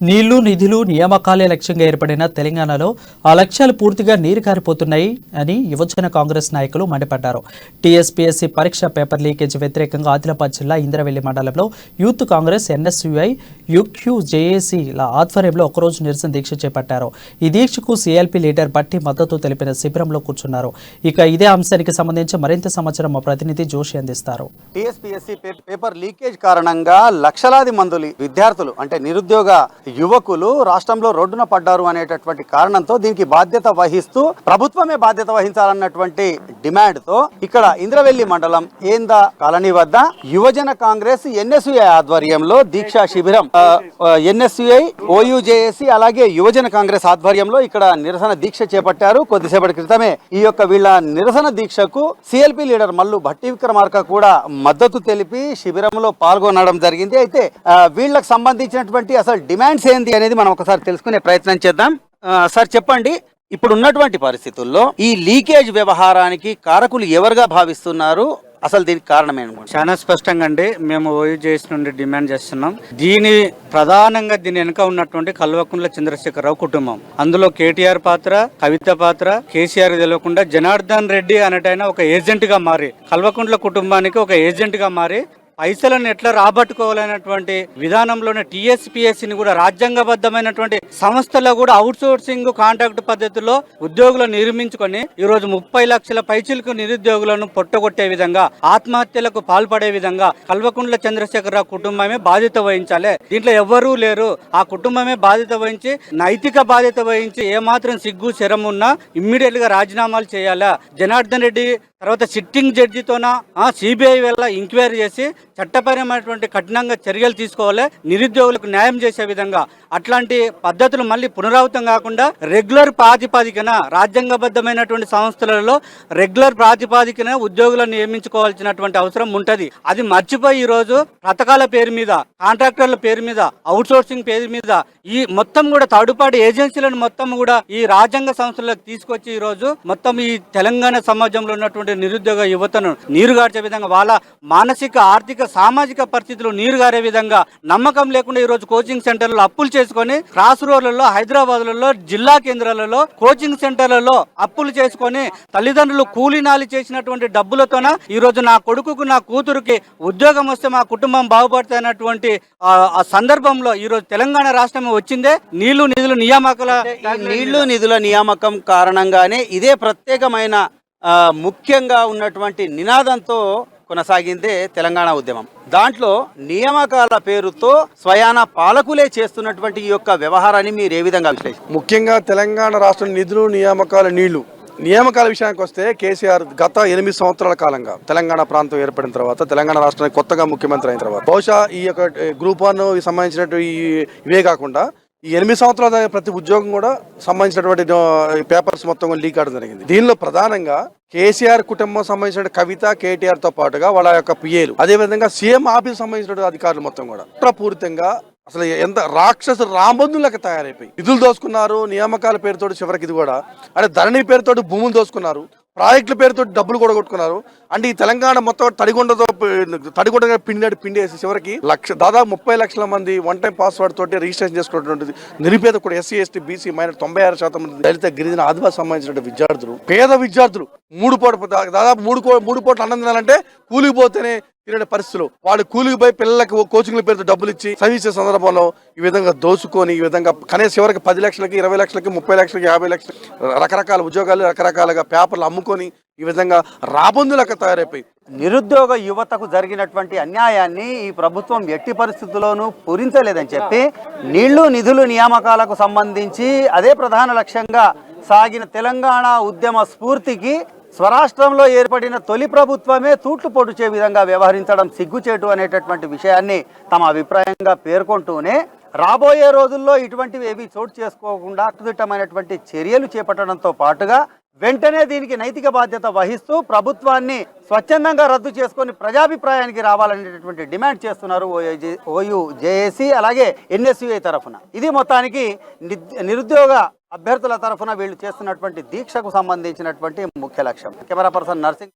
నీళ్లు నిధులు నియామకాలే లక్ష్యంగా ఏర్పడిన తెలంగాణలో ఆ లక్ష్యాలు పూర్తిగా నీరు కారిపోతున్నాయి అని యువజన కాంగ్రెస్ నాయకులు మండిపడ్డారు. టీఎస్పీఎస్సీ పరీక్ష పేపర్ లీకేజ్ వ్యతిరేకంగా ఆదిలాబాద్ జిల్లా ఇంద్రవెల్లి మండలంలో యూత్ కాంగ్రెస్, ఎన్ఎస్యుఐ, యుక్యూజేఏసీల ఆధ్వర్యంలో ఒకరోజు నిరసన దీక్ష చేపట్టారు. ఈ దీక్షకు సీఎల్పీ లీడర్ బట్టి మద్దతు తెలిపిన శిబిరంలో కూర్చున్నారు. ఇక ఇదే అంశానికి సంబంధించి మరింత సమాచారం మా ప్రతినిధి జోషి అందిస్తారు. టీఎస్పీఎస్సీ పేపర్ లీకేజ్ కారణంగా లక్షలాది మంది విద్యార్థులు అంటే నిరుద్యోగ యువకులు రాష్ట్రంలో రోడ్డున పడ్డారు అనేటటువంటి కారణంతో దీనికి బాధ్యత వహిస్తూ ప్రభుత్వమే బాధ్యత వహించాలన్నటువంటి డిమాండ్ తో ఇక్కడ ఇంద్రవెల్లి మండలం ఏందా కాలనీ వద్ద యువజన కాంగ్రెస్, ఎన్ఎస్యుఐ ఆధ్వర్యంలో దీక్షా శిబిరం, ఎన్ఎస్యుఐ, ఓయూజేఏసీ అలాగే యువజన కాంగ్రెస్ ఆధ్వర్యంలో ఇక్కడ నిరసన దీక్ష చేపట్టారు. కొద్దిసేపటి క్రితమే ఈ యొక్క వీళ్ళ నిరసన దీక్షకు సిఎల్పి లీడర్ మల్లు భట్టి విక్రమార్క కూడా మద్దతు తెలిపి శిబిరంలో పాల్గొనడం జరిగింది. అయితే వీళ్ళకి సంబంధించినటువంటి అసలు డిమాండ్స్ ఏంది అనేది మనం ఒకసారి తెలుసుకునే ప్రయత్నం చేద్దాం. సార్ చెప్పండి, ఇప్పుడు ఉన్నటువంటి పరిస్థితుల్లో ఈ లీకేజ్ వ్యవహారానికి కారకులు ఎవరుగా భావిస్తున్నారు? అసలు దీనికి కారణం ఏంటి? చాలా స్పష్టంగా అండి, మేము ఓయూజేఎస్ నుండి డిమాండ్ చేస్తున్నాం. ప్రధానంగా దీని వెనుక ఉన్నటువంటి కల్వకుంట్ల చంద్రశేఖరరావు కుటుంబం, అందులో కేటీఆర్ పాత్ర, కవిత పాత్ర, కేసీఆర్ తెలియకుండా జనార్దన్ రెడ్డి అనేటైనా ఒక ఏజెంట్ గా మారి కల్వకుంట్ల కుటుంబానికి ఒక ఏజెంట్ గా మారి పైసలను ఎట్లా రాబట్టుకోవాలనేటువంటి విధానంలోనే టీఎస్పీఎస్సీని కూడా రాజ్యాంగబద్ధమైనటువంటి సంస్థలో కూడా అవుట్ సోర్సింగ్ కాంట్రాక్ట్ పద్ధతిలో ఉద్యోగులను నిర్మించుకొని ఈ రోజు 30 లక్షల పైచిలకు నిరుద్యోగులను పొట్టగొట్టే విధంగా, ఆత్మహత్యలకు పాల్పడే విధంగా కల్వకుంట్ల చంద్రశేఖరరావు కుటుంబమే బాధ్యత వహించాలి. దీంట్లో ఎవ్వరూ లేరు. ఆ కుటుంబమే బాధ్యత వహించి, నైతిక బాధ్యత వహించి, ఏమాత్రం సిగ్గు శరం ఉన్నా ఇమ్మీడియట్ గా రాజీనామాలు చేయాలా. జనార్దన్ రెడ్డి తర్వాత సిట్టింగ్ జడ్జితోన సిబిఐ వల్ల ఎంక్వైరీ చేసి చట్టపరమైనటువంటి కఠినంగా చర్యలు తీసుకోవాలి. నిరుద్యోగులకు న్యాయం చేసే విధంగా అట్లాంటి పద్ధతులు మళ్ళీ పునరావృతం కాకుండా రెగ్యులర్ ప్రాతిపాదికన రాజ్యాంగబద్ధమైనటువంటి సంస్థలలో రెగ్యులర్ ప్రాతిపాదికన ఉద్యోగులను నియమించుకోవాల్సినటువంటి అవసరం ఉంటది. అది మర్చిపోయి ఈ రోజు పథకాల పేరు మీద, కాంట్రాక్టర్ల పేరు మీద, అవుట్ సోర్సింగ్ పేరు మీద ఈ మొత్తం కూడా థర్డ్ పార్టీ ఏజెన్సీలను మొత్తం కూడా ఈ రాజ్యాంగ సంస్థలకు తీసుకొచ్చి ఈ రోజు మొత్తం ఈ తెలంగాణ సమాజంలో ఉన్నటువంటి నిరుద్యోగ యువతను నీరుగార్చే విధంగా, వాళ్ళ మానసిక, ఆర్థిక, సామాజిక పరిస్థితులు నీరుగారే విధంగా నమ్మకం లేకుండా ఈ రోజు కోచింగ్ సెంటర్లలో అప్పులు చేసుకొని, క్రాస్ రోడ్లలో, హైదరాబాద్లలో, జిల్లా కేంద్రాలలో కోచింగ్ సెంటర్లలో అప్పులు చేసుకొని తల్లిదండ్రులు కూలీనాలి చేసినటువంటి డబ్బులతోన ఈ రోజు నా కొడుకుకు, నా కూతురుకి ఉద్యోగం వస్తే మా కుటుంబం బాగుపడుతున్నటువంటి ఆ సందర్భంలో ఈ రోజు తెలంగాణ రాష్ట్రం వచ్చిందే నీళ్లు నిధుల నియామకం కారణంగానే ఇదే ప్రత్యేకమైన ముఖ్యంగా ఉన్నటువంటి నినాదంతో కొనసాగిందే తెలంగాణ ఉద్యమం. దాంట్లో నియామకాల పేరుతో స్వయాన పాలకులే చేస్తున్నటువంటి ఈ యొక్క వ్యవహారాన్ని మీరు ఏ విధంగా విశ్లేషిస్తారు? ముఖ్యంగా తెలంగాణ రాష్ట్రం నిధులు, నియామకాల విషయానికి వస్తే కేసీఆర్ గత 8 సంవత్సరాల కాలంగా తెలంగాణ ప్రాంతం ఏర్పడిన తర్వాత, తెలంగాణ రాష్ట్రానికి కొత్తగా ముఖ్యమంత్రి అయిన తర్వాత బహుశా ఈ యొక్క గ్రూప్ 1 సంబంధించినట్టు ఇవే కాకుండా ఈ 8 సంవత్సరాల ప్రతి ఉద్యోగం కూడా సంబంధించినటువంటి పేపర్స్ మొత్తం లీక్ అవడం జరిగింది. దీనిలో ప్రధానంగా కేసీఆర్ కుటుంబం సంబంధించిన కవిత, కేటీఆర్ తో పాటుగా వాళ్ళ యొక్క పిఏలు, అదేవిధంగా సీఎం ఆఫీస్ సంబంధించిన అధికారులు మొత్తం కూడా కుట్రపూరితంగా అసలు ఎంత రాక్షసు రాంబంధులకు తయారైపోయి నిధులు దోసుకున్నారు. నియామకాల పేరుతోటి చివరికి ఇది కూడా అంటే ధరణి పేరుతోటి భూములు దోసుకున్నారు, ప్రాజెక్టుల పేరుతో డబ్బులు కూడా కొట్టుకున్నారు. అంటే ఈ తెలంగాణ మొత్తం తడిగొండగా పిండేసి చివరికి దాదాపు 30 లక్షల మంది వన్ టైం పాస్వర్డ్ తోటి రిజిస్ట్రేషన్ చేసుకున్నటువంటి నిరుపేద కూడా ఎస్సీ, ఎస్టీ, బీసీ మైనర్ 96% మంది దళిత, గిరిజన, ఆదివాసి సంబంధించిన విద్యార్థులు, పేద విద్యార్థులు దాదాపు 3 కోట్ల అన్నం తినాలంటే కూలిపోతేనే తినే పరిస్థితులు, వాళ్ళు కూలికి పోయి పిల్లలకు కోచింగ్ల పేరుతో డబ్బులు ఇచ్చి చదివించే సందర్భంలో ఈ విధంగా దోసుకొని, ఈ విధంగా కనీసం చివరికి 10 లక్షలకి, 20 లక్షలకి, 30 లక్షలకి, 50 లక్షలకి రకరకాల ఉద్యోగాలు, రకరకాలుగా పేపర్లు అమ్ముకొని ఈ విధంగా రాబందులకు తయారైపోయి నిరుద్యోగ యువతకు జరిగినటువంటి అన్యాయాన్ని ఈ ప్రభుత్వం ఎట్టి పరిస్థితుల్లోనూ పూరించలేదని చెప్పి నీళ్లు నిధులు నియామకాలకు సంబంధించి అదే ప్రధాన లక్ష్యంగా సాగిన తెలంగాణ ఉద్యమ స్ఫూర్తికి స్వరాష్ట్రంలో ఏర్పడిన తొలి ప్రభుత్వమే తూట్లు పొడిచే విధంగా వ్యవహరించడం సిగ్గుచేటు అనేటటువంటి విషయాన్ని తమ అభిప్రాయంగా పేర్కొంటూనే రాబోయే రోజుల్లో ఇటువంటివి ఏవి చోటు చేసుకోకుండా కట్టుదిట్టమైనటువంటి చర్యలు చేపట్టడంతో పాటుగా వెంటనే దీనికి నైతిక బాధ్యత వహిస్తూ ప్రభుత్వాన్ని స్వచ్ఛందంగా రద్దు చేసుకొని ప్రజాభిప్రాయానికి రావాలనేటటువంటి డిమాండ్ చేస్తున్నారు ఓయూజేఏసీ అలాగే ఎన్ఎస్యుఐ తరఫున. ఇది మొత్తానికి నిరుద్యోగ అభ్యర్థుల తరఫున వీళ్ళు చేస్తున్నటువంటి దీక్షకు సంబంధించినటువంటి ముఖ్య లక్ష్యం. Camera person nursing.